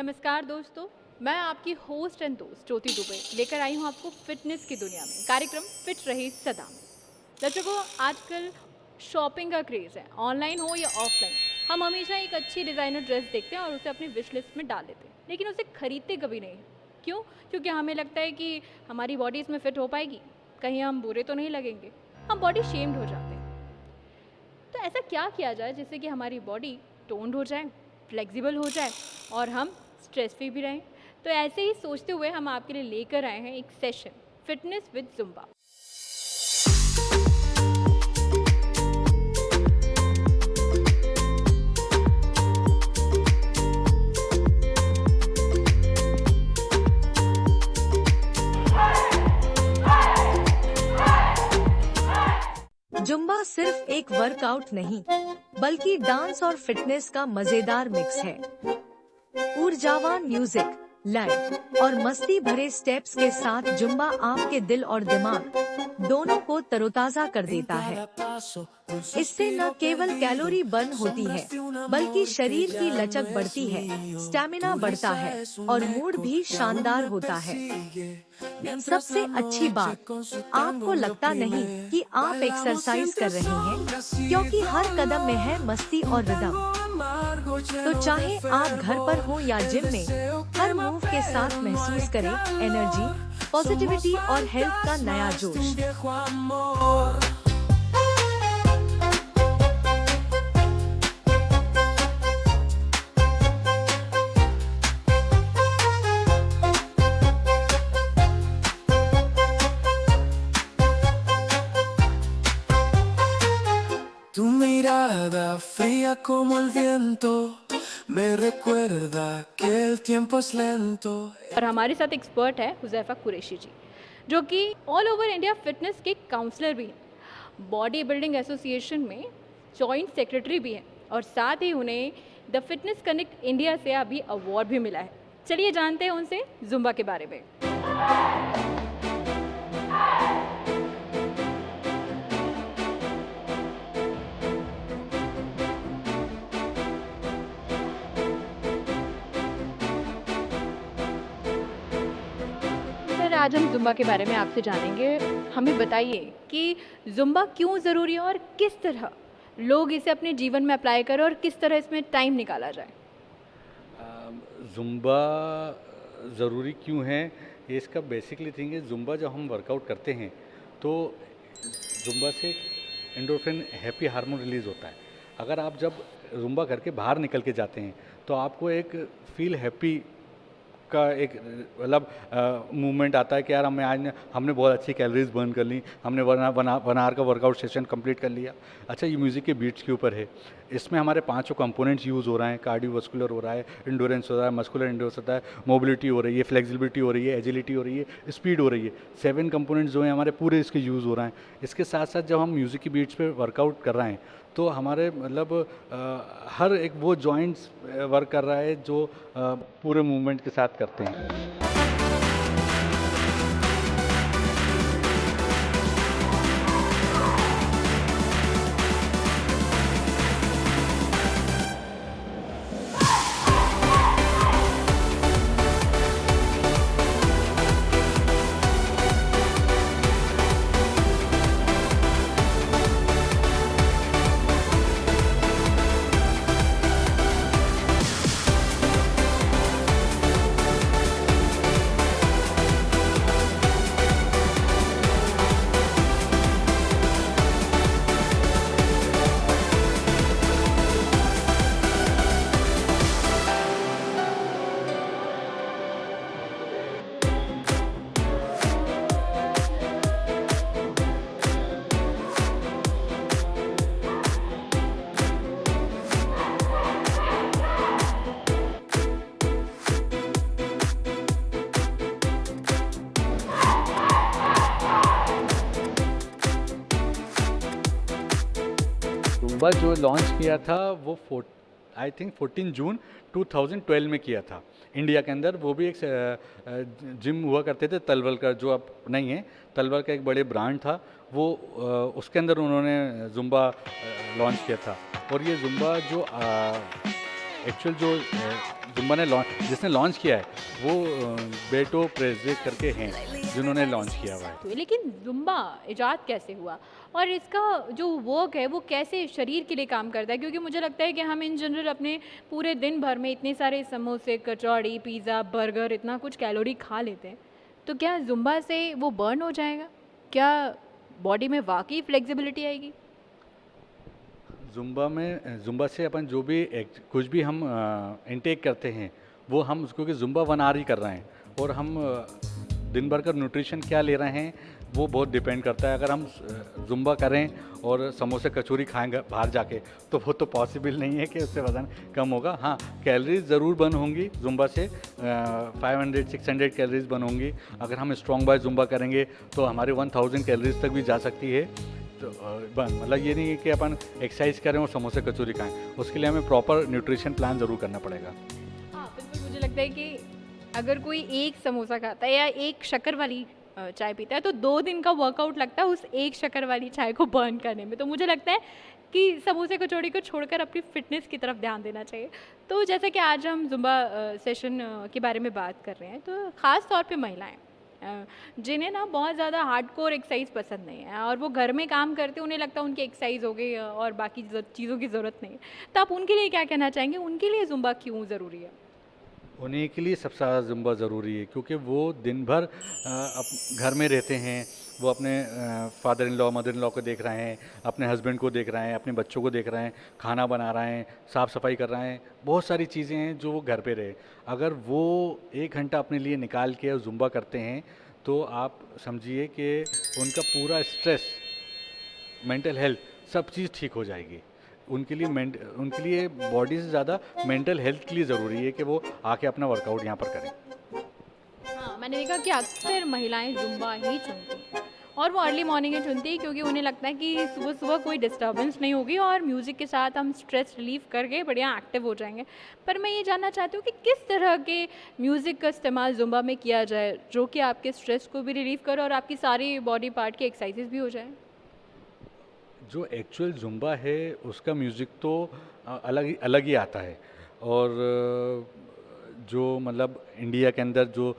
नमस्कार दोस्तों, मैं आपकी होस्ट एंड दोस्त ज्योति दुबे लेकर आई हूँ आपको फिटनेस की दुनिया में कार्यक्रम फिट रहे सदा में। दर्शकों, आजकल शॉपिंग का क्रेज़ है, ऑनलाइन हो या ऑफलाइन। हम हमेशा एक अच्छी डिज़ाइनर ड्रेस देखते हैं और उसे अपनी विश लिस्ट में डाल देते हैं, लेकिन उसे खरीदते कभी नहीं हैं। क्यों? क्योंकि हमें लगता है कि हमारी बॉडी इसमें फिट हो पाएगी, कहीं हम बुरे तो नहीं लगेंगे। हम बॉडी शेम्ड हो जाते हैं। तो ऐसा क्या किया जाए जिससे कि हमारी बॉडी टोन्ड हो जाए, फ्लेक्सिबल हो जाए और हम स्ट्रेस फ्री भी रहें। तो ऐसे ही सोचते हुए हम आपके लिए लेकर आए हैं एक session fitness with Zumba. Zumba सिर्फ एक वर्कआउट नहीं, बल्कि डांस और फिटनेस का मजेदार मिक्स है। ऊर्जावान म्यूजिक, लय और मस्ती भरे स्टेप्स के साथ जुम्बा आपके दिल और दिमाग दोनों को तरोताजा कर देता है। इससे न केवल कैलोरी बर्न होती है, बल्कि शरीर की लचक बढ़ती है, स्टैमिना बढ़ता है और मूड भी शानदार होता है। सबसे अच्छी बात, आपको लगता नहीं कि आप एक्सरसाइज कर रहे हैं, क्योंकि हर कदम में है मस्ती और रिदम। तो चाहे आप घर पर हो या जिम में, हर मूव के साथ महसूस करें एनर्जी, पॉजिटिविटी और हेल्थ का नया जोश। Tu mirada fría como el viento me recuerda que el tiempo es lento. और हमारे साथ एक्सपर्ट है हुज़ैफा कुरैशी जी, जो कि ऑल ओवर इंडिया फिटनेस के काउंसलर भी हैं, बॉडी बिल्डिंग एसोसिएशन में जॉइंट सेक्रेटरी भी हैं और साथ ही उन्हें द फिटनेस कनेक्ट इंडिया से अभी अवार्ड भी मिला है। चलिए जानते हैं उनसे जुम्बा के बारे में। सर, आज हम जुम्बा के बारे में आपसे जानेंगे। हमें बताइए कि जुम्बा क्यों ज़रूरी है और किस तरह लोग इसे अपने जीवन में अप्लाई करें और किस तरह इसमें टाइम निकाला जाए। ज़ुम्बा ज़रूरी क्यों है, ये इसका बेसिकली थिंग है। ज़ुम्बा जब हम वर्कआउट करते हैं तो ज़ुम्बा से एंडोर्फिन हैप्पी हार्मोन रिलीज़ होता है। अगर आप जब ज़ुम्बा करके बाहर निकल के जाते हैं तो आपको एक फील हैप्पी का एक मतलब मूवमेंट आता है कि यार हमने बहुत अच्छी कैलोरीज बर्न कर ली, हमने 1 आवर का वर्कआउट सेशन कंप्लीट कर लिया। अच्छा, ये म्यूज़िक के बीट्स के ऊपर है। इसमें हमारे 5 कंपोनेंट्स यूज़ हो रहे हैं। कार्डियोवास्कुलर हो रहा है, इंडोरेंस हो रहा है, मस्कुलर इंडोरेंस होता है, मोबिलिटी हो रही है, फ्लेक्सिबिलिटी हो रही है, एजिलिटी हो रही है, स्पीड हो रही है। 7 कंपोनेंट्स जो हैं हमारे पूरे इसके यूज़ हो रहे हैं। इसके साथ साथ जब हम म्यूज़िक की बीट्स पे वर्कआउट कर रहे हैं तो हमारे मतलब हर एक वो जॉइंट्स वर्क कर रहा है जो पूरे मूवमेंट के साथ करते हैं। जुम्बा जो लॉन्च किया था वो आई थिंक 14 जून 2012 में किया था इंडिया के अंदर। वो भी एक जिम हुआ करते थे तलवल का, जो अब नहीं है। तलवल का एक बड़े ब्रांड था वो, उसके अंदर उन्होंने जुम्बा लॉन्च किया था। और ये जुम्बा जो एक्चुअल जो जुम्बा ने जिसने लॉन्च किया है वो बेटो प्रेजे करके हैं जिन्होंने लॉन्च किया हुआ है। तो लेकिन जुम्बा इजाद कैसे हुआ और इसका जो वर्क है वो कैसे शरीर के लिए काम करता है? क्योंकि मुझे लगता है कि हम इन जनरल अपने पूरे दिन भर में इतने सारे समोसे, कचौड़ी, पिज़्ज़ा, बर्गर, इतना कुछ कैलोरी खा लेते हैं, तो क्या जुम्बा से वो बर्न हो जाएगा? क्या बॉडी में वाकई फ्लेक्सिबिलिटी आएगी? जुम्बा से अपन जो भी कुछ भी हम इनटेक करते हैं वो हम उसको कि जुम्बा 1 आवर ही कर रहे हैं, और हम दिन भर का न्यूट्रिशन क्या ले रहे हैं वो बहुत डिपेंड करता है। अगर हम जुम्बा करें और समोसे कचौरी खाएंगे बाहर जाके तो वो तो पॉसिबल नहीं है कि उससे वज़न कम होगा। हाँ, कैलोरीज ज़रूर बर्न होंगी जुम्बा से, 500-600 कैलोरीज बर्न होंगी। अगर हम स्ट्रॉन्ग बाय जुम्बा करेंगे तो हमारे 1000 कैलोरीज तक भी जा सकती है। तो मतलब ये नहीं है कि अपन एक्सरसाइज करें और समोसे कचौरी खाएं, उसके लिए हमें प्रॉपर न्यूट्रिशन प्लान ज़रूर करना पड़ेगा। हाँ, बिल्कुल। मुझे लगता है कि अगर कोई एक समोसा खाता है या एक शक्कर वाली चाय पीता है तो 2 दिन का वर्कआउट लगता है उस एक शक्कर वाली चाय को बर्न करने में। तो मुझे लगता है कि समोसे कचौड़ी को छोड़कर अपनी फ़िटनेस की तरफ ध्यान देना चाहिए। तो जैसा कि आज हम ज़ुम्बा सेशन के बारे में बात कर रहे हैं, तो ख़ास तौर पे महिलाएँ जिन्हें ना बहुत ज़्यादा हार्डकोर एक्सरसाइज पसंद नहीं है और वो घर में काम करते हैं, उन्हें लगता है उनकी एक्सरसाइज हो गई और बाकी चीज़ों की ज़रूरत नहीं है। तो आप उनके लिए क्या कहना चाहेंगे? उनके लिए ज़ुम्बा क्यों ज़रूरी है? उन्हीं के लिए सबसे ज़्यादा जुम्बा ज़रूरी है, क्योंकि वो दिन भर घर में रहते हैं। वो अपने father in law, mother in law को देख रहे हैं, अपने हस्बैंड को देख रहे हैं, अपने बच्चों को देख रहे हैं, खाना बना रहे हैं, साफ़ सफाई कर रहे हैं, बहुत सारी चीज़ें हैं जो वो घर पे रहे। अगर वो 1 घंटा अपने लिए निकाल के जुम्बा करते हैं तो आप समझिए कि उनका पूरा स्ट्रेस, मेंटल हेल्थ, सब चीज़ ठीक हो जाएगी। उनके लिए बॉडी से ज़्यादा मेंटल हेल्थ के लिए ज़रूरी है कि वो आके अपना वर्कआउट यहाँ पर करें। हाँ, मैंने देखा कि अक्सर महिलाएं ज़ुम्बा ही चुनती हैं और वो अर्ली मॉर्निंग ही चुनती है क्योंकि उन्हें लगता है कि सुबह-सुबह कोई डिस्टर्बेंस नहीं होगी और म्यूज़िक के साथ हम स्ट्रेस रिलीफ़ करके बढ़िया एक्टिव हो जाएँगे। पर मैं ये जानना चाहती हूँ कि किस तरह के म्यूज़िक का इस्तेमाल ज़ुम्बा में किया जाए, जो कि आपके स्ट्रेस को भी रिलीफ़ करे और आपकी सारी बॉडी पार्ट की एक्सरसाइज़ेज़ भी हो जाएँ? जो एक्चुअल जुम्बा है उसका म्यूज़िक तो अलग ही आता है, और जो मतलब इंडिया के अंदर जो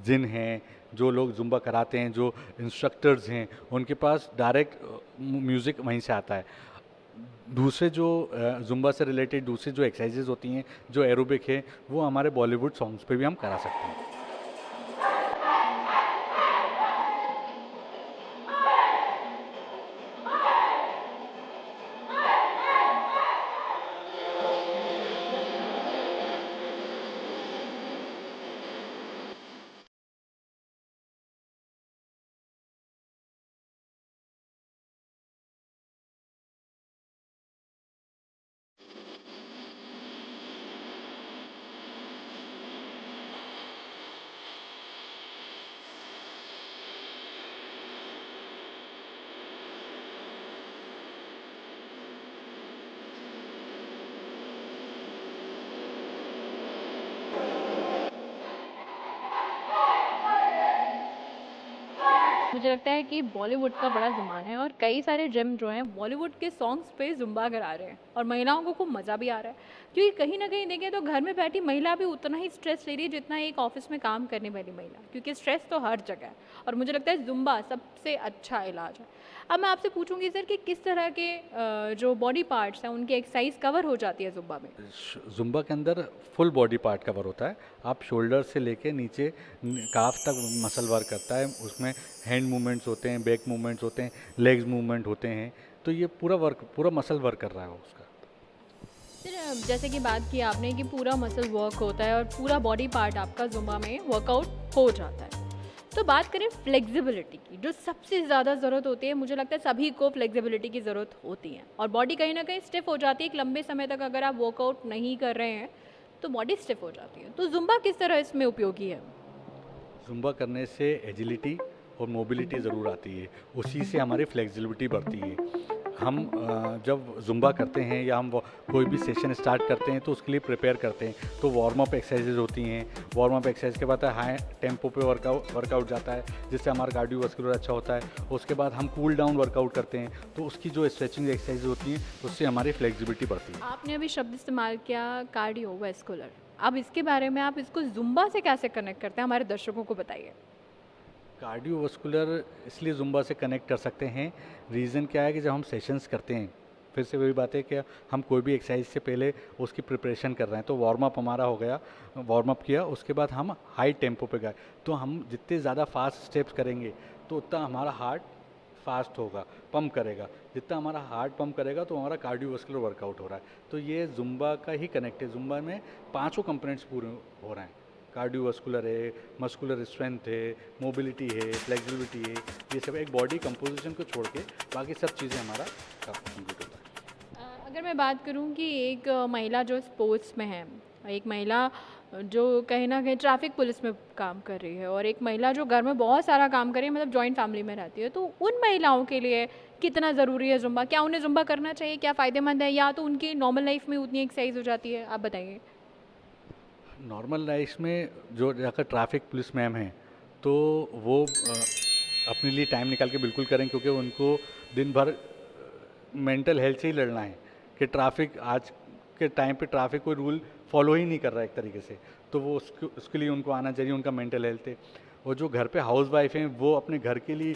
जिन हैं, जो लोग जुम्बा कराते हैं, जो इंस्ट्रक्टर्स हैं, उनके पास डायरेक्ट म्यूज़िक वहीं से आता है। दूसरे जो जुम्बा से रिलेटेड दूसरी जो एक्सरसाइजेज होती हैं, जो एरोबिक है, वो हमारे बॉलीवुड सॉन्ग्स पे भी हम करा सकते हैं। मुझे लगता है कि बॉलीवुड का बड़ा ज़माना है और कई सारे जिम जो हैं बॉलीवुड के सॉन्ग्स पे ज़ुम्बा करा रहे हैं और महिलाओं को खूब मज़ा भी आ रहा है, क्योंकि कहीं ना कहीं देखें तो घर में बैठी महिला भी उतना ही स्ट्रेस ले रही है जितना एक ऑफिस में काम करने वाली महिला, क्योंकि स्ट्रेस तो हर जगह है और मुझे लगता है ज़ुम्बा सबसे अच्छा इलाज है। अब मैं आपसे पूछूंगी सर कि किस तरह के जो बॉडी पार्ट्स हैं उनकी एक्सरसाइज कवर हो जाती है ज़ुम्बा में? जुम्बा के अंदर फुल बॉडी पार्ट कवर होता है। आप शोल्डर से लेके नीचे काफ तक मसल वर्क करता है। उसमें हैंड मूवमेंट्स होते हैं, बैक मूवमेंट्स होते हैं, लेग्स मूवमेंट होते हैं। तो ये पूरा मसल वर्क कर रहा है उसका। सर जैसे कि बात की आपने कि पूरा मसल वर्क होता है और पूरा बॉडी पार्ट आपका ज़ुम्बा में वर्कआउट हो जाता है, तो बात करें फ्लेक्सिबिलिटी की, जो सबसे ज़्यादा ज़रूरत होती है। मुझे लगता है सभी को फ्लेक्सिबिलिटी की ज़रूरत होती है और बॉडी कहीं ना कहीं स्टिफ हो जाती है। एक लंबे समय तक अगर आप वर्कआउट नहीं कर रहे हैं तो बॉडी स्टिफ हो जाती है। तो ज़ुम्बा किस तरह इसमें उपयोगी है? जुम्बा करने से एजिलिटी और मोबिलिटी ज़रूर आती है, उसी से हमारी फ्लेक्सिबिलिटी बढ़ती है। हम जब ज़ुम्बा करते हैं या हम कोई भी सेशन स्टार्ट करते हैं तो उसके लिए प्रिपेयर करते हैं। तो वार्म अप एक्सरसाइजेज होती हैं, वार्म अप एक्सरसाइज के बाद हाई टेम्पो पे वर्कआउट जाता है जिससे हमारा कार्डियोवास्कुलर अच्छा होता है। उसके बाद हम कूल डाउन वर्कआउट करते हैं, तो उसकी जो स्ट्रेचिंग एक्सरसाइज होती हैं उससे हमारी फ्लेक्सिबिलिटी बढ़ती है। आपने अभी शब्द इस्तेमाल किया कार्डियोवास्कुलर, अब इसके बारे में आप इसको ज़ुम्बा से कैसे कनेक्ट करते हैं, हमारे दर्शकों को बताइए। कार्डियोवास्कुलर इसलिए ज़ुम्बा से कनेक्ट कर सकते हैं, रीज़न क्या है कि जब हम सेशंस करते हैं, फिर से वही बात है कि हम कोई भी एक्सरसाइज से पहले उसकी प्रिपरेशन कर रहे हैं। तो वार्म अप हमारा हो गया, वार्म अप किया, उसके बाद हम हाई टेम्पो पे गए, तो हम जितने ज़्यादा फास्ट स्टेप्स करेंगे तो उतना हमारा हार्ट फास्ट होगा, पंप करेगा। जितना हमारा हार्ट पंप करेगा तो हमारा कार्डियोवास्कुलर वर्कआउट हो रहा है। तो ये ज़ुम्बा का ही कनेक्ट है। ज़ुम्बा में 5 कंपोनेंट्स पूरे हो रहे हैं, कार्डियोवास्कुलर है, मस्कुलर स्ट्रेंथ है, मोबिलिटी है, फ्लेक्सिबिलिटी है, ये सब एक बॉडी कंपोजिशन को छोड़ के बाकी सब चीज़ें हमारा कंप्लीट होता है। अगर मैं बात करूं कि एक महिला जो स्पोर्ट्स में है, एक महिला जो कहीं ना कहीं ट्रैफिक पुलिस में काम कर रही है, और एक महिला जो घर में बहुत सारा काम कर रही है, मतलब जॉइंट फैमिली में रहती है, तो उन महिलाओं के लिए कितना ज़रूरी है ज़ुम्बा? क्या उन्हें ज़ुम्बा करना चाहिए? क्या फ़ायदेमंद है, या तो उनकी नॉर्मल लाइफ में उतनी एक्सरसाइज हो जाती है? आप बताइए। नॉर्मल लाइफ में जो अगर ट्रैफिक पुलिस मैम हैं तो वो अपने लिए टाइम निकाल के बिल्कुल करें, क्योंकि उनको दिन भर मेंटल हेल्थ से ही लड़ना है कि ट्रैफिक आज के टाइम पे ट्रैफिक कोई रूल फॉलो ही नहीं कर रहा है एक तरीके से। तो वो उसके लिए उनको आना चाहिए, उनका मेंटल हेल्थ है। और जो घर पे हाउस वाइफ हैं वो अपने घर के लिए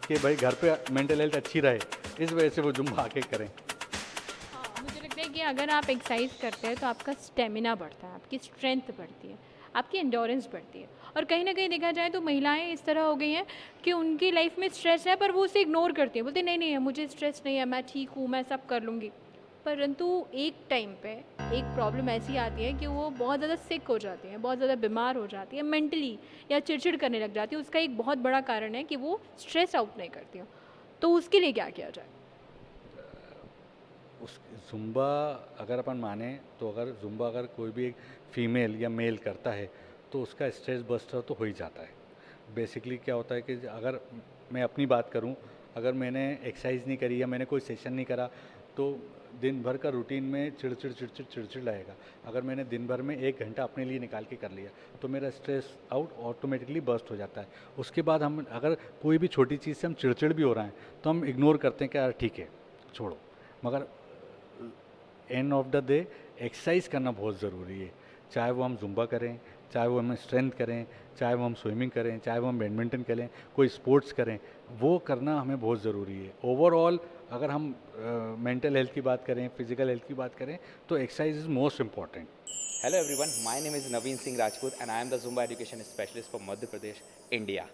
कि भाई घर पे मेंटल हेल्थ अच्छी रहे, इस वजह से वो जुम्बा आके करें। हाँ, मुझे लगता है कि अगर आप एक्सरसाइज करते हैं तो आपका स्टेमिना बढ़ता है, आपकी स्ट्रेंथ बढ़ती है, आपकी एंडोरेंस बढ़ती है। और कहीं ना कहीं देखा जाए तो महिलाएं इस तरह हो गई हैं कि उनकी लाइफ में स्ट्रेस है पर वो उसे इग्नोर करती हैं, बोलती नहीं नहीं है, मुझे स्ट्रेस नहीं है, मैं ठीक हूँ, मैं सब कर लूँगी। परंतु एक टाइम पे एक प्रॉब्लम ऐसी आती है कि वो बहुत ज़्यादा सिक हो जाती हैं, बहुत ज़्यादा बीमार हो जाती है मेंटली, या चिड़चिड़ करने लग जाती है। उसका एक बहुत बड़ा कारण है कि वो स्ट्रेस आउट नहीं करती हो। तो उसके लिए क्या किया जाए? उस ज़ुम्बा अगर अपन माने तो अगर ज़ुम्बा अगर कोई भी एक फीमेल या मेल करता है तो उसका स्ट्रेस बस्टर तो हो ही जाता है। बेसिकली क्या होता है कि अगर मैं अपनी बात करूं, अगर मैंने एक्सरसाइज नहीं करी या मैंने कोई सेशन नहीं करा तो दिन भर का रूटीन में चिड़चिड़ लगेगा। अगर मैंने दिन भर में 1 घंटा अपने लिए निकाल के कर लिया तो मेरा स्ट्रेस आउट ऑटोमेटिकली बस्ट हो जाता है। उसके बाद हम अगर कोई भी छोटी चीज़ से हम चिड़चिड़ भी हो रहे हैं तो हम इग्नोर करते हैं कि यार ठीक है छोड़ो, मगर end of the day exercise करना बहुत ज़रूरी है। चाहे वो हम ज़ुम्बा करें, चाहे वो हम स्ट्रेंथ करें, चाहे वो हम स्विमिंग करें, चाहे वो हम बैडमिंटन करें, कोई स्पोर्ट्स करें, वो करना हमें बहुत ज़रूरी है। ओवरऑल अगर हम मेंटल हेल्थ की बात करें, फिजिकल हेल्थ की बात करें तो exercise is most important. Hello everyone, my name is Naveen Singh Rajput and I am the Zumba Education Specialist for Madhya Pradesh, India.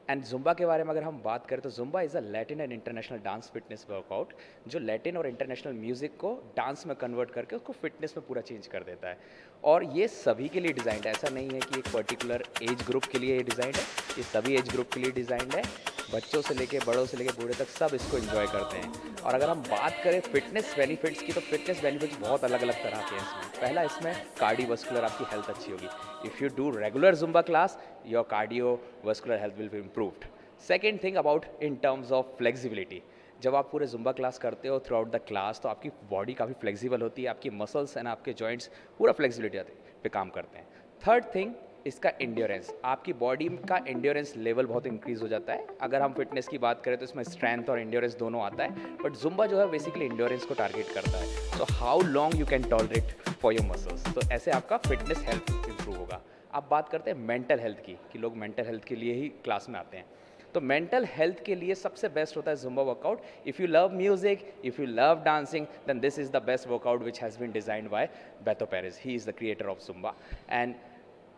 And Zumba के बारे में अगर हम बात करें तो Zumba is a Latin and international dance fitness workout जो Latin और इंटरनेशनल म्यूज़िक को डांस में कन्वर्ट करके उसको फिटनेस में पूरा चेंज कर देता है। और ये सभी के लिए डिज़ाइंड है, ऐसा नहीं है कि एक पर्टिकुलर एज ग्रुप के लिए ये डिज़ाइंड है, ये सभी एज ग्रुप के लिए डिज़ाइंड है। बच्चों से लेके बड़ों से लेके बूढ़े तक सब इसको एंजॉय करते हैं। और अगर हम बात करें फिटनेस बेनिफिट्स की तो फिटनेस बेनिफिट्स बहुत अलग अलग तरह के हैं इसमें। पहला इसमें कार्डियोवास्कुलर आपकी हेल्थ अच्छी होगी। If you do regular Zumba class your cardiovascular health will be improved. Second thing about in terms of flexibility, जब आप पूरे जुम्बा क्लास करते हो थ्रू आउट द क्लास तो आपकी बॉडी काफ़ी फ्लेक्सिबल होती है, आपकी मसल्स एंड आपके जॉइंट्स पूरा फ्लेक्सिबिलिटी पे काम करते हैं। थर्ड थिंग इसका एंड्योरेंस, आपकी बॉडी का एंड्योरेंस लेवल बहुत इंक्रीज हो जाता है। अगर हम फिटनेस की बात करें तो इसमें स्ट्रेंथ और एंड्योरेंस दोनों आता है, बट जुम्बा जो है बेसिकली एंड्योरेंस को टारगेट करता है। So how long you can tolerate for your muscles, तो ऐसे आपका फिटनेस हेल्थ इंप्रूव होगा। अब बात करते हैं मेंटल हेल्थ की कि लोग मेंटल हेल्थ के लिए ही क्लास में आते हैं। तो मेंटल हेल्थ के लिए सबसे बेस्ट होता है Zumba workout. If you love music, if you love dancing, then this is the best workout which has been designed by Beto Perez. He is the creator of Zumba. And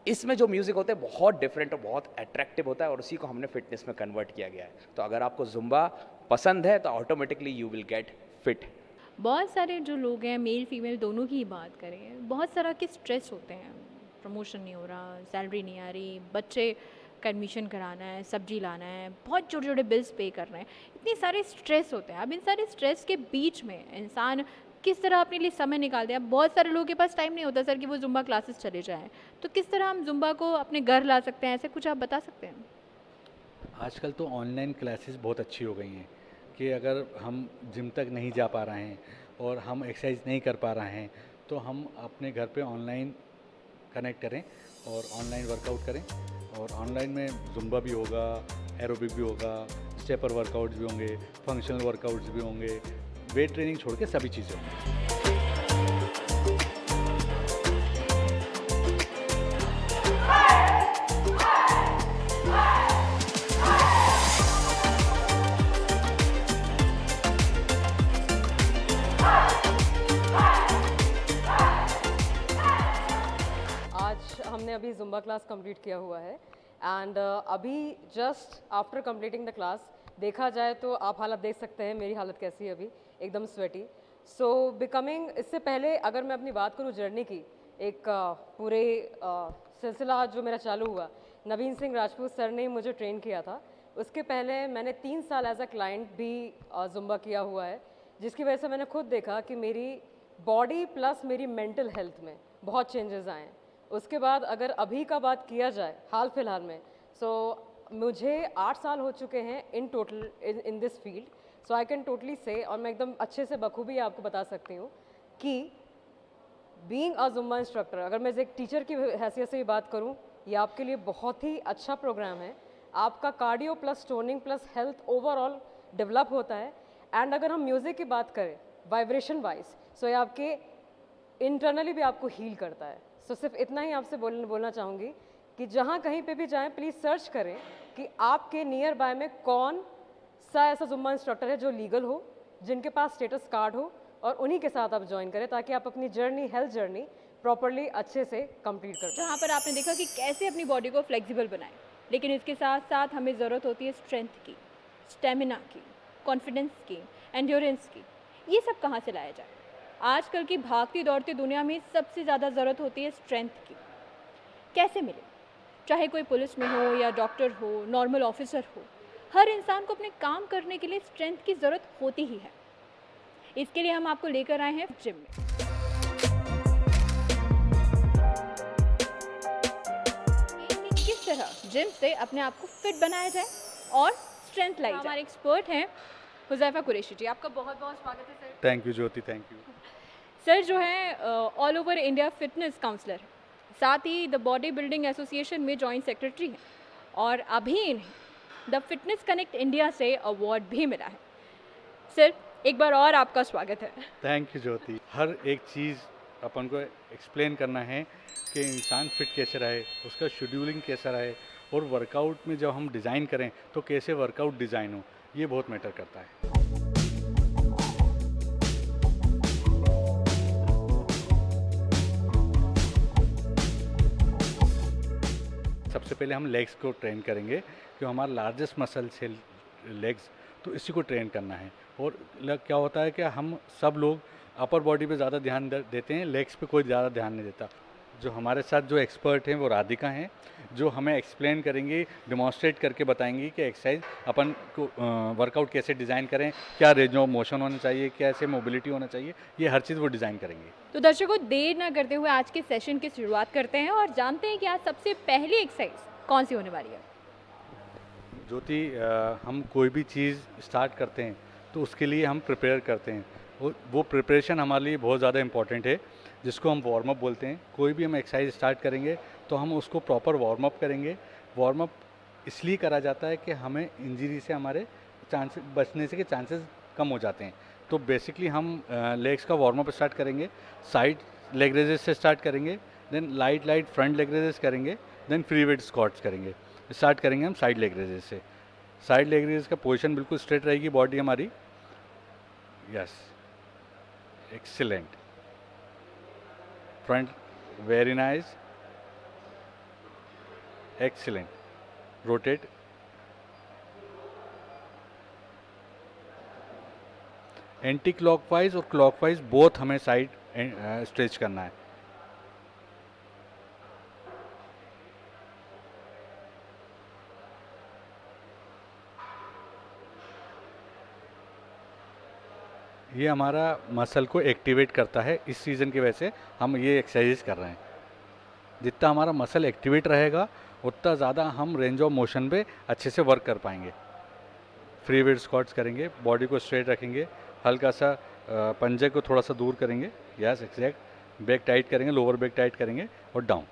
इसमें जो music होता है बहुत different और बहुत attractive होता है और उसी को हमने फिटनेस में कन्वर्ट किया गया है। तो अगर आपको जुम्बा पसंद है तो automatically you will get fit. बहुत सारे जो लोग हैं, मेल फीमेल दोनों की ही बात करें, बहुत सारा के स्ट्रेस होते हैं। प्रमोशन नहीं हो रहा, सैलरी नहीं आ रही, बच्चे का एडमिशन कराना है, सब्जी लाना है, बहुत छोटे छोटे बिल्स पे करना है, इतने सारे स्ट्रेस होते हैं। अब इन सारे स्ट्रेस के बीच में इंसान किस तरह अपने लिए समय निकालते हैं? अब बहुत सारे लोगों के पास टाइम नहीं होता सर कि वो जुम्बा क्लासेस चले जाएं, तो किस तरह हम जुम्बा को अपने घर ला सकते हैं? ऐसे कुछ आप बता सकते हैं? आजकल तो ऑनलाइन क्लासेस बहुत अच्छी हो गई हैं कि अगर हम जिम तक नहीं जा पा रहे हैं और हम एक्सरसाइज नहीं कर पा रहे हैं, तो हम अपने घर पे ऑनलाइन कनेक्ट करें और ऑनलाइन वर्कआउट करें। और ऑनलाइन में जुम्बा भी होगा, एरोबिक भी होगा, स्टेपर वर्कआउट्स भी होंगे, फंक्शनल वर्कआउट्स भी होंगे, वेट ट्रेनिंग छोड़ के सभी चीज़ें होंगी। आज हमने अभी जुम्बा क्लास कंप्लीट किया हुआ है एंड अभी just after completing the class देखा जाए तो आप हालत देख सकते हैं, मेरी हालत कैसी है अभी, एकदम स्वेटी। सो बिकमिंग, इससे पहले अगर मैं अपनी बात करूँ जर्नी की, एक पूरे सिलसिला जो मेरा चालू हुआ, नवीन सिंह राजपूत सर ने मुझे ट्रेन किया था। उसके पहले मैंने 3 साल एज अ क्लाइंट भी जुम्बा किया हुआ है, जिसकी वजह से मैंने खुद देखा कि मेरी बॉडी प्लस मेरी मेंटल हेल्थ में बहुत चेंजेस आए हैं। उसके बाद अगर अभी का बात किया जाए हाल फिलहाल में, सो मुझे 8 साल हो चुके हैं in total in this field. So I can totally से, और मैं एकदम अच्छे से बखूबी आपको बता सकती हूँ कि बीइंग अ जुम्बा इंस्ट्रक्टर, अगर मैं एक टीचर की हैसियत से भी बात करूँ, ये आपके लिए बहुत ही अच्छा प्रोग्राम है। आपका cardio plus toning plus health overall develop होता है। एंड अगर हम म्यूज़िक की बात करें वाइब्रेशन वाइज, सो ये आपके इंटरनली भी आपको हील करता है। सो सिर्फ इतना ही आपसे बोलना चाहूँगी कि जहाँ कहीं पे भी जाएं प्लीज़ सर्च करें कि आपके नियर बाय में कौन सा ऐसा जुम्बा इंस्ट्रक्टर है जो लीगल हो, जिनके पास स्टेटस कार्ड हो, और उन्हीं के साथ आप ज्वाइन करें ताकि आप अपनी जर्नी, हेल्थ जर्नी प्रॉपरली अच्छे से कंप्लीट कर पाएं। जहाँ पर आपने देखा कि कैसे अपनी बॉडी को फ्लेक्सिबल बनाएं, लेकिन इसके साथ साथ हमें ज़रूरत होती है स्ट्रेंथ की, स्टेमिना की, कॉन्फिडेंस की, एंड्योरेंस की। ये सब कहाँ से लाया जाए? आजकल की भागती दौड़ती दुनिया में सबसे ज़्यादा ज़रूरत होती है स्ट्रेंथ की। कैसे मिले? चाहे कोई पुलिस में हो या डॉक्टर हो, नॉर्मल ऑफिसर हो, हर इंसान को अपने काम करने के लिए स्ट्रेंथ की ज़रूरत होती ही है। इसके लिए हम आपको लेकर आए हैं जिम में। कि किस तरह जिम से अपने आप को फिट बनाया जाए और स्ट्रेंथ लाई जाए। हमारे एक्सपर्ट हैं हुज़ैफा कुरैशी जी, आपका बहुत बहुत स्वागत है sir. Thank you Jyoti, thank you. Sir जो है all over India fitness counsellor है, साथ ही द बॉडी बिल्डिंग एसोसिएशन में जॉइंट सेक्रेटरी हैं, और अभी इन्हें द फिटनेस कनेक्ट इंडिया से अवार्ड भी मिला है। सर एक बार और आपका स्वागत है। थैंक यू ज्योति। हर एक चीज़ अपन को एक्सप्लेन करना है कि इंसान फिट कैसे रहे, उसका शेड्यूलिंग कैसा रहे, और वर्कआउट में जब हम डिज़ाइन करें तो कैसे वर्कआउट डिज़ाइन हो, ये बहुत मैटर करता है। सबसे पहले हम लेग्स को ट्रेन करेंगे, जो हमारा लार्जेस्ट मसल है लेग्स, तो इसी को ट्रेन करना है। और क्या होता है कि हम सब लोग अपर बॉडी पे ज़्यादा ध्यान देते हैं, लेग्स पे कोई ज़्यादा ध्यान नहीं देता। जो हमारे साथ जो एक्सपर्ट हैं वो राधिका हैं, जो हमें एक्सप्लेन करेंगी, डिमॉन्स्ट्रेट करके बताएंगी कि एक्सरसाइज अपन को वर्कआउट कैसे डिज़ाइन करें, क्या रेंज ऑफ मोशन होना चाहिए, कैसे मोबिलिटी होना चाहिए, ये हर चीज़ वो डिज़ाइन करेंगे। तो दर्शकों देर ना करते हुए आज के सेशन की शुरुआत करते हैं और जानते हैं कि आज सबसे पहली एक्सरसाइज कौन सी होने वाली है। ज्योति, हम कोई भी चीज़ स्टार्ट करते हैं तो उसके लिए हम प्रिपेयर करते हैं, वो प्रिपरेशन हमारे लिए बहुत ज़्यादा इम्पॉर्टेंट है, जिसको हम वार्म अप बोलते हैं। कोई भी हम एक्सरसाइज स्टार्ट करेंगे तो हम उसको प्रॉपर वार्म अप करेंगे। वार्म अप इसलिए करा जाता है कि हमें इंजरी से हमारे चांसेस बचने से के चांसेस कम हो जाते हैं। तो बेसिकली हम लेग्स का वार्म अप स्टार्ट करेंगे, साइड लेग रेजेस से स्टार्ट करेंगे, then light front leg raises करेंगे, देन फ्री वेट स्क्वाट्स करेंगे। स्टार्ट करेंगे हम साइड लेग रेजेस से। साइड लेग रेजेस का पोजीशन बिल्कुल स्ट्रेट रहेगी बॉडी हमारी। Yes, excellent. Front, very nice, excellent. Rotate, anti clockwise और क्लॉकवाइज बोथ हमें साइड स्ट्रेच करना है। ये हमारा मसल को एक्टिवेट करता है, इस सीज़न की वजह से हम ये एक्सरसाइज कर रहे हैं। जितना हमारा मसल एक्टिवेट रहेगा उतना ज़्यादा हम रेंज ऑफ मोशन पे अच्छे से वर्क कर पाएंगे। फ्री वेट स्क्वाट्स करेंगे, बॉडी को स्ट्रेट रखेंगे, हल्का सा पंजे को थोड़ा सा दूर करेंगे, यस एग्जैक्ट, बैक टाइट करेंगे, लोअर बैक टाइट करेंगे और डाउन,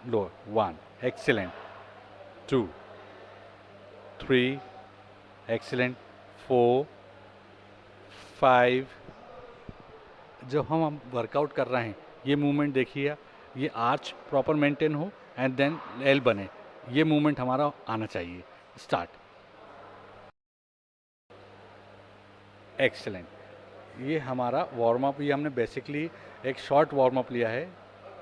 लोअर, 1, एक्सीलेंट, 2, 3, एक्सीलेंट, 4, 5। जब हम वर्कआउट कर रहे हैं ये मूवमेंट देखिए, ये आर्च प्रॉपर मेंटेन हो एंड देन एल बने, ये मूवमेंट हमारा आना चाहिए। Start, excellent. ये हमारा वार्म अप, ये हमने बेसिकली एक शॉर्ट वार्म अप लिया है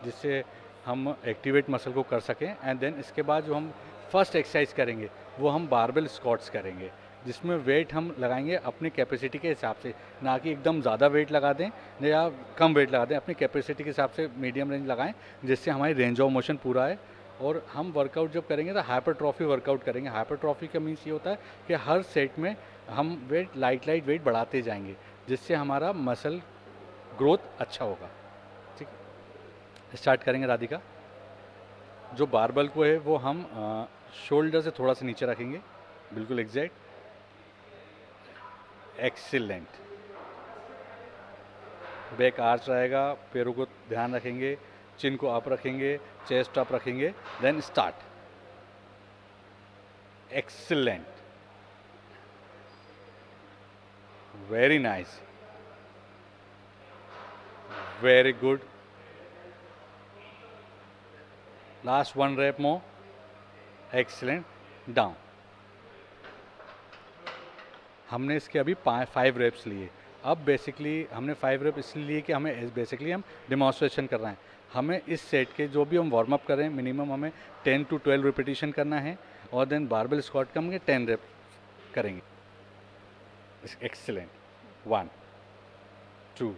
जिससे हम एक्टिवेट मसल को कर सकें। एंड देन इसके बाद जो हम फर्स्ट एक्सरसाइज करेंगे वो हम बारबेल स्क्वाट्स करेंगे, जिसमें वेट हम लगाएंगे अपनी कैपेसिटी के हिसाब से, ना कि एकदम ज़्यादा वेट लगा दें या कम वेट लगा दें, अपनी कैपेसिटी के हिसाब से मीडियम रेंज लगाएं जिससे हमारी रेंज ऑफ मोशन पूरा है। और हम वर्कआउट जब करेंगे तो हाइपरट्रॉफी वर्कआउट करेंगे। हाइपरट्रॉफी का मीन्स ये होता है कि हर सेट में हम वेट लाइट वेट बढ़ाते जाएंगे जिससे हमारा मसल ग्रोथ अच्छा होगा। ठीक है, स्टार्ट करेंगे राधिका। जो बारबल को है वो हम शोल्डर से थोड़ा सा नीचे रखेंगे, बिल्कुल एग्जैक्ट, एक्सीलेंट। बैक आर्च रहेगा, पैरों को ध्यान रखेंगे, चिन को अप रखेंगे, चेस्ट अप रखेंगे, then start, excellent, very nice, very good, last 1 rep more, excellent, down. हमने इसके अभी 5 reps लिए। अब बेसिकली हमने 5 rep इसलिए लिए कि हमें बेसिकली हम डिमॉन्स्ट्रेशन कर रहे हैं। हमें इस सेट के जो भी हम वार्म अप कर रहे हैं मिनिमम हमें 10 to 12 रिपीटिशन करना है और देन बारबेल स्क्वाट का हम 10 rep करेंगे। एक्सीलेंट, 1, 2।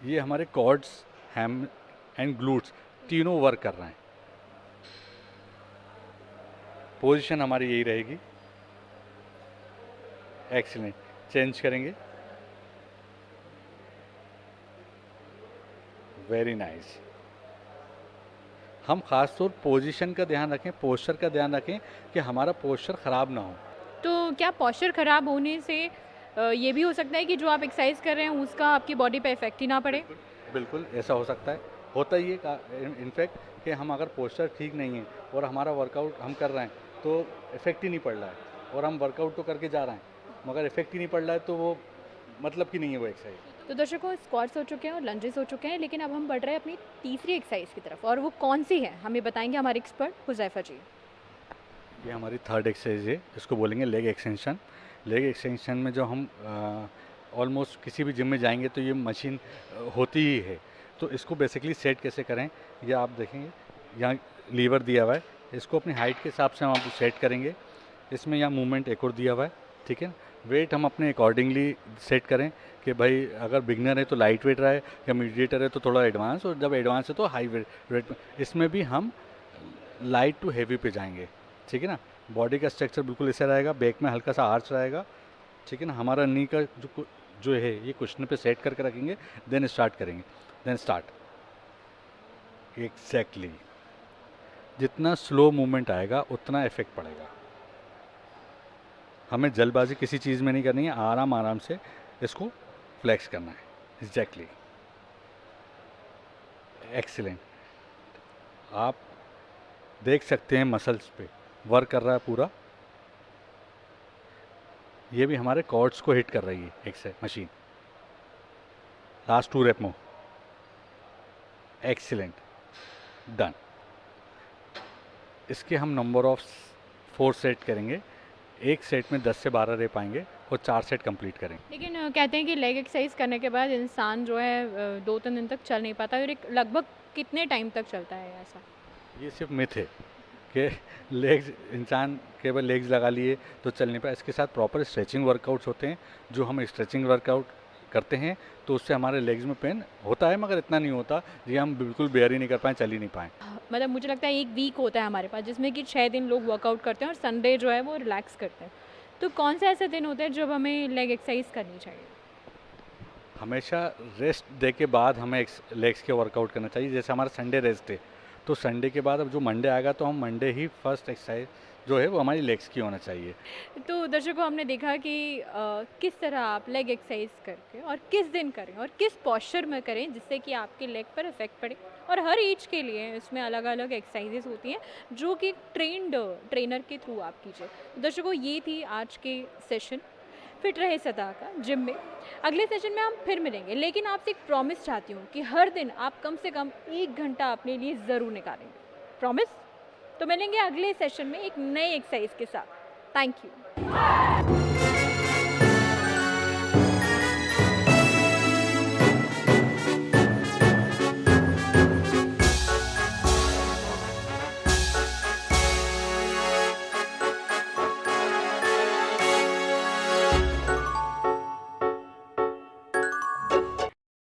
ये हमारे कॉर्ड्स, हैम एंड ग्लूट्स तीनों वर्क कर रहे हैं। पोजीशन हमारी यही रहेगी, एक्सीलेंट। चेंज करेंगे, वेरी नाइस। हम खास तौर पोजीशन का ध्यान रखें, पोस्चर का ध्यान रखें कि हमारा पोस्चर ख़राब ना हो। तो क्या पोस्चर ख़राब होने से ये भी हो सकता है कि जो आप एक्सरसाइज कर रहे हैं उसका आपकी बॉडी पे इफेक्ट ही ना पड़े? बिल्कुल ऐसा हो सकता है, होता ही है इनफैक्ट कि हम अगर पोस्चर ठीक नहीं है और हमारा वर्कआउट हम कर रहे हैं तो इफेक्ट ही नहीं पड़ रहा है, और हम वर्कआउट तो करके जा रहे हैं मगर इफेक्ट ही नहीं पड़ रहा है, तो वो मतलब की नहीं है वो एक्सरसाइज। तो दर्शकों, स्क्वाट्स हो चुके हैं और लंजेस हो चुके हैं, लेकिन अब हम बढ़ रहे हैं अपनी तीसरी एक्सरसाइज की तरफ, और वो कौन सी है हमें बताएंगे हमारे एक्सपर्ट हुज़ैफा जी। ये हमारी थर्ड एक्सरसाइज है, इसको बोलेंगे लेग एक्सटेंशन। लेग एक्सटेंशन में जो हम ऑलमोस्ट किसी भी जिम में जाएंगे तो ये मशीन होती ही है। तो इसको बेसिकली सेट कैसे करें, ये आप देखेंगे यहाँ लीवर दिया हुआ है, इसको अपनी हाइट के हिसाब से हम आप सेट करेंगे। इसमें यहाँ मूवमेंट एक और दिया हुआ है, ठीक है। वेट हम अपने अकॉर्डिंगली सेट करें कि भाई अगर बिगनर है तो लाइट वेट रहे, या मीडिएटर है तो थोड़ा एडवांस, और जब एडवांस है तो हाई वेट। इसमें भी हम लाइट टू हेवी पे जाएंगे, ठीक है ना। बॉडी का स्ट्रक्चर बिल्कुल ऐसा रहेगा, बैक में हल्का सा आर्च रहेगा, ठीक है ना। हमारा नी का जो है ये कुशन पे सेट करके रखेंगे, देन स्टार्ट करेंगे। Then start, exactly. जितना स्लो मूवमेंट आएगा उतना इफेक्ट पड़ेगा। हमें जल्दबाजी किसी चीज़ में नहीं करनी है, आराम आराम से इसको फ्लेक्स करना है। Exactly, excellent. आप देख सकते हैं मसल्स पे वर्क कर रहा है पूरा। ये भी हमारे कॉर्ड्स को हिट कर रही है एक से मशीन। लास्ट 2 रेप मोर, एक्सीलेंट, डन। इसके हम नंबर ऑफ 4 सेट करेंगे। एक सेट में 10 से 12 रेप आएंगे और 4 सेट कंप्लीट करेंगे। लेकिन कहते हैं कि लेग एक्सरसाइज करने के बाद इंसान जो है 2-3 दिन तक चल नहीं पाता, और एक लगभग कितने टाइम तक चलता है ऐसा? ये सिर्फ मिथ है कि लेग्स, इंसान केवल लेग्स लगा लिए तो चल नहीं पाए। इसके साथ प्रॉपर स्ट्रेचिंग वर्कआउट्स होते हैं, जो हम स्ट्रेचिंग वर्कआउट करते हैं तो उससे हमारे लेग्स में पेन होता है, मगर इतना नहीं होता जी हम बिल्कुल बेयर ही नहीं कर पाएँ, चल ही नहीं पाएँ। मतलब मुझे लगता है एक वीक होता है हमारे पास जिसमें कि 6 दिन लोग वर्कआउट करते हैं और संडे जो है वो रिलैक्स करते हैं। तो कौन से ऐसे दिन होते हैं जब हमें लेग एक्सरसाइज करनी चाहिए? हमेशा रेस्ट दे के बाद हमें लेग्स के वर्कआउट करना चाहिए। जैसे हमारा संडे रेस्ट है, तो संडे के बाद अब जो मंडे आएगा तो हम मंडे ही फर्स्ट एक्सरसाइज जो है वो हमारी लेग्स की होना चाहिए। तो दर्शकों हमने देखा कि किस तरह आप लेग एक्सरसाइज करके और किस दिन करें और किस पोस्चर में करें जिससे कि आपके लेग पर इफेक्ट पड़े, और हर एज के लिए इसमें अलग अलग एक्सरसाइजेस होती हैं जो कि ट्रेंड ट्रेनर के थ्रू आप कीजिए। तो दर्शकों ये थी आज के सेशन फिट रहे सदा का जिम में। अगले सेशन में हम फिर मिलेंगे, लेकिन आपसे एक प्रॉमिस चाहती हूँ कि हर दिन आप कम से कम 1 घंटा अपने लिए ज़रूर निकालेंगे। प्रॉमिस? तो मिलेंगे अगले सेशन में एक नए एक्सरसाइज के साथ। Thank you.